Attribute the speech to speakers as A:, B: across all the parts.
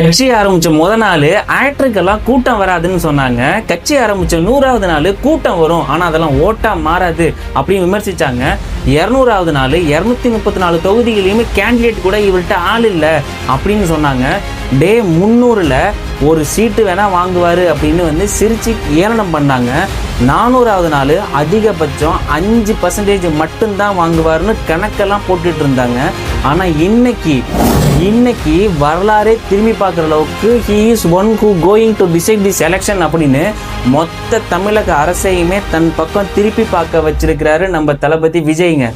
A: கட்சி ஆரம்பிச்ச நாள் ஆக்டருக்கெல்லாம் கூட்டம் வராதுன்னு சொன்னாங்க. கட்சி ஆரம்பிச்ச 100வது நாள் கூட்டம் வரும், ஆனா அதெல்லாம் ஓட்டா மாறாது அப்படின்னு விமர்சிச்சாங்க. 200வது நாள் 234 தொகுதிகளையுமே கேண்டிடேட் கூட இவர்கிட்ட ஆள் இல்லை அப்படின்னு சொன்னாங்க. டே 300ல் ஒரு சீட்டு வேணா வாங்குவாரு அப்படின்னு சிரிச்சு ஏளனம் பண்ணாங்க. 400வது நாள் அதிகபட்சம் 5% மட்டும்தான் வாங்குவாருன்னு கணக்கெல்லாம் போட்டுட்டு இருந்தாங்க. ஆனா இன்னைக்கு வரலாறே திரும்பி பார்க்குற அளவுக்கு he is one who going to decide this election அப்படின்னு மொத்த தமிழக அரசையுமே தன் பக்கம் திருப்பி பார்க்க வச்சிருக்கிறாரு நம்ம தளபதி விஜய்ங்க.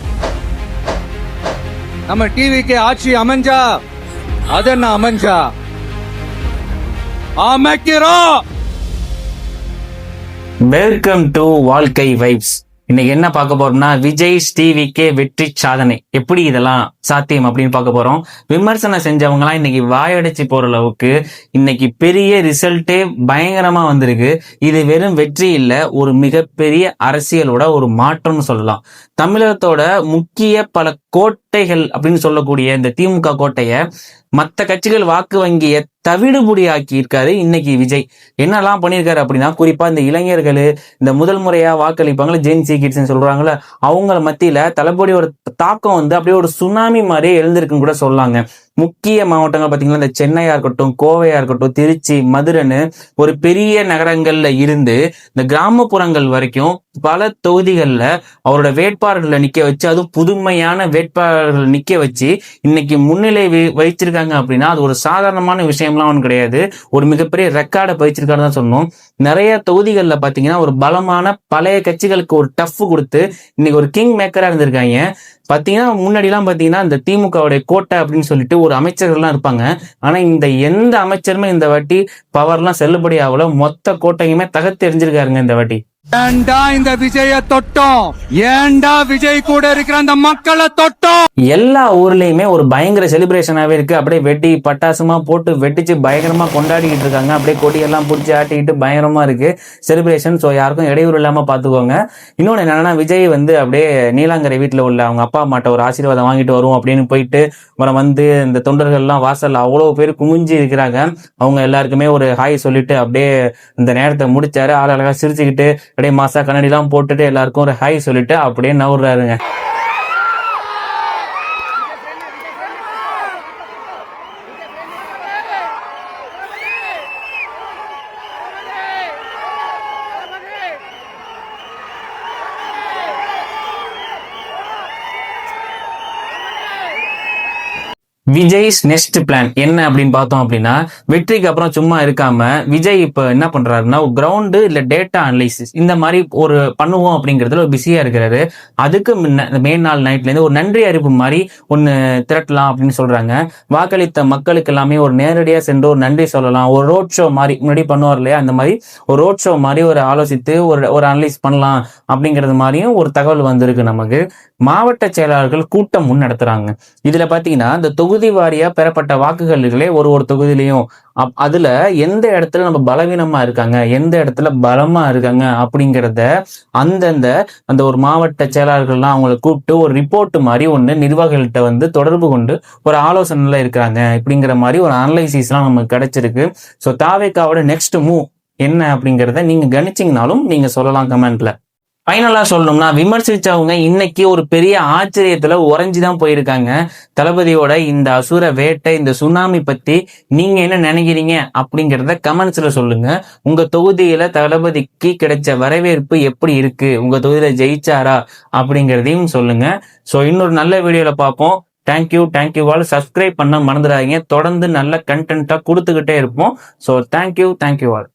B: நம்ம டிவிக்கு ஆட்சி அமைஞ்சா அது என்ன அமைஞ்சா அமைக்கிறோம்.
A: வெல்கம் டு வாழ்க்கை வைப்ஸ். இன்னைக்கு என்ன பார்க்க போறோம்னா விஜய் டிவிக்கே வெற்றி சாதனை எப்படி இதெல்லாம் சாத்தியம் அப்படின்னு பார்க்க போறோம். விமர்சனம் செஞ்சவங்கலாம் இன்னைக்கு வாயடைச்சு போற அளவுக்கு இன்னைக்கு பெரிய ரிசல்ட்டே பயங்கரமா வந்திருக்கு. இது வெறும் வெற்றி இல்லை, ஒரு மிகப்பெரிய அரசியலோட ஒரு மாற்றம்னு சொல்லலாம். தமிழகத்தோட முக்கிய பல கோட்டைகள் அப்படின்னு சொல்லக்கூடிய இந்த திமுக கோட்டைய மற்ற கட்சிகள் வாக்கு வங்கியை தவிடுபுடி ஆக்கி இருக்காரு இன்னைக்கு விஜய். என்னெல்லாம் பண்ணியிருக்காரு அப்படின்னா, குறிப்பா இந்த இளைஞர்கள், இந்த முதல் முறையா வாக்களிப்பாங்களா ஜென்சி கிட்ஸ்ன்னு சொல்றாங்களே, அவங்கள மத்தியில தளபதியோட தாக்கம் அப்படியே ஒரு சுனாமி மாதிரியே எழுந்திருக்குன்னு கூட சொல்லாங்க. முக்கிய மாவட்டங்கள் பார்த்தீங்கன்னா இந்த சென்னையா இருக்கட்டும், கோவையா இருக்கட்டும், திருச்சி, மதுரைன்னு ஒரு பெரிய நகரங்கள்ல இருந்து இந்த கிராமப்புறங்கள் வரைக்கும் பல தொகுதிகளில் அவரோட வேட்பாளர்களை நிக்க வச்சு, அதுவும் புதுமையான வேட்பாளர்கள் நிக்க வச்சு இன்னைக்கு முன்னிலை வகிச்சிருக்காங்க அப்படின்னா அது ஒரு சாதாரணமான விஷயம்லாம் ஒன்றும் கிடையாது. ஒரு மிகப்பெரிய ரெக்கார்டை பதிச்சிருக்காரு தான் சொல்லணும். நிறைய தொகுதிகளில் பார்த்தீங்கன்னா ஒரு பலமான பழைய கட்சிகளுக்கு ஒரு டஃப் கொடுத்து இன்னைக்கு ஒரு கிங் மேக்கரா இருந்திருக்காங்க. பார்த்தீங்கன்னா முன்னாடிலாம் பார்த்தீங்கன்னா இந்த திமுகவுடைய கோட்டை அப்படின்னு சொல்லிட்டு ஒரு அமைச்சர்கள்லாம் இருப்பாங்க. ஆனா இந்த எந்த அமைச்சருமே இந்த வாட்டி பவர்லாம் செல்லுபடி ஆகல. மொத்த கோட்டையுமே தகர்த்து எறிஞ்சிருக்காருங்க இந்த வாட்டி.
B: ஏண்டா இந்த விஜய தொட்டோம், ஏண்டா விஜய் கூட இருக்கிற அந்த மக்களை தொட்டோம்.
A: எல்லா ஊர்லயுமே ஒரு பயங்கர செலிப்ரேஷனாவே இருக்கு. அப்படியே வெட்டி பட்டாசுமா போட்டு வெட்டிச்சு பயங்கரமா கொண்டாடிக்கிட்டு இருக்காங்க. அப்படியே கொடியெல்லாம் பிடிச்சி ஆட்டிக்கிட்டு பயங்கரமா இருக்கு செலிப்ரேஷன். ஸோ யாருக்கும் இடையூறு இல்லாம பாத்துக்கோங்க. இன்னொன்னு என்னன்னா, விஜய் அப்படியே நீலாங்கரை வீட்டுல உள்ள அவங்க அப்பா அம்மாட்ட ஒரு ஆசீர்வாதம் வாங்கிட்டு வருவோம் அப்படின்னு போயிட்டு அப்புறம் இந்த தொண்டர்கள்லாம் வாசல்ல அவ்வளவு பேர் குமிஞ்சு இருக்கிறாங்க. அவங்க எல்லாருக்குமே ஒரு ஹாய் சொல்லிட்டு அப்படியே இந்த நேரத்தை முடிச்சாரு. ஆள் அழகா சிரிச்சுக்கிட்டு அப்படியே மாசா கண்ணாடி எல்லாம் போட்டுட்டு எல்லாருக்கும் ஒரு ஹாய் சொல்லிட்டு அப்படியே நவுறாருங்க. விஜய்ஸ் நெக்ஸ்ட் பிளான் என்ன அப்படின்னு பார்த்தோம் அப்படின்னா, வெற்றிக்கு அப்புறம் சும்மா இருக்காம விஜய் இப்ப என்ன பண்றாருன்னா, கிரவுண்டு இல்ல டேட்டா அனலைசிஸ் இந்த மாதிரி ஒரு பண்ணுவோம் அப்படிங்கிறதுல ஒரு பிஸியா இருக்கிறாரு. அதுக்கு முன்ன மெயின் நாள் நைட்ல இருந்து ஒரு நன்றி அறிவிப்பு மாதிரி ஒன்னு திரட்டலாம் அப்படின்னு சொல்றாங்க. வாக்களித்த மக்களுக்கு எல்லாமே ஒரு நேரடியா சென்று ஒரு நன்றி சொல்லலாம். ஒரு ரோட் ஷோ மாதிரி முன்னாடி பண்ணுவார் இல்லையா, அந்த மாதிரி ஒரு ரோட் ஷோ மாதிரி ஒரு ஆலோசித்து ஒரு அனலைஸ் பண்ணலாம் அப்படிங்கிறது மாதிரியும் ஒரு தகவல் வந்திருக்கு நமக்கு. மாவட்ட செயலாளர்கள் கூட்டம் நடத்துறாங்க. இதுல பாத்தீங்கன்னா இந்த தொகுதி வாரியா பெறப்பட்ட வாக்குகளே ஒரு தொகுதியிலையும் அதுல எந்த இடத்துல நம்ம பலவீனமா இருக்காங்க, எந்த இடத்துல பலமா இருக்காங்க அப்படிங்கிறத அந்த ஒரு மாவட்ட செயலாளர்கள்லாம் அவங்களை கூப்பிட்டு ஒரு ரிப்போர்ட் மாதிரி ஒண்ணு நிர்வாகிகள்கிட்ட தொடர்பு கொண்டு ஒரு ஆலோசனைல இருக்கிறாங்க. இப்படிங்கிற மாதிரி ஒரு அனலைசிஸ் எல்லாம் நமக்கு கிடைச்சிருக்கு. ஸோ தாவேக்காவோட நெக்ஸ்ட் மூவ் என்ன அப்படிங்கிறத நீங்க கணிச்சிங்கனாலும் நீங்க சொல்லலாம் கமெண்ட்ல. ஃபைனலா சொல்லணும்னா, விமர்சிச்சவங்க இன்னைக்கு ஒரு பெரிய ஆச்சரியத்துல உறைஞ்சுதான் போயிருக்காங்க. தளபதியோட இந்த அசுர வேட்டை, இந்த சுனாமி பத்தி நீங்க என்ன நினைக்கிறீங்க அப்படிங்கிறத கமெண்ட்ஸ்ல சொல்லுங்க. உங்க தொகுதியில தளபதிக்கு கிடைச்ச வரவேற்பு எப்படி இருக்கு, உங்க தொகுதியில ஜெயிச்சாரா அப்படிங்கிறதையும் சொல்லுங்க. ஸோ இன்னொரு நல்ல வீடியோல பார்ப்போம். Thank you all. சப்ஸ்கிரைப் பண்ண மறந்துடாதீங்க. தொடர்ந்து நல்ல கண்டென்ட்டா கொடுத்துக்கிட்டே இருப்போம். So thank you all.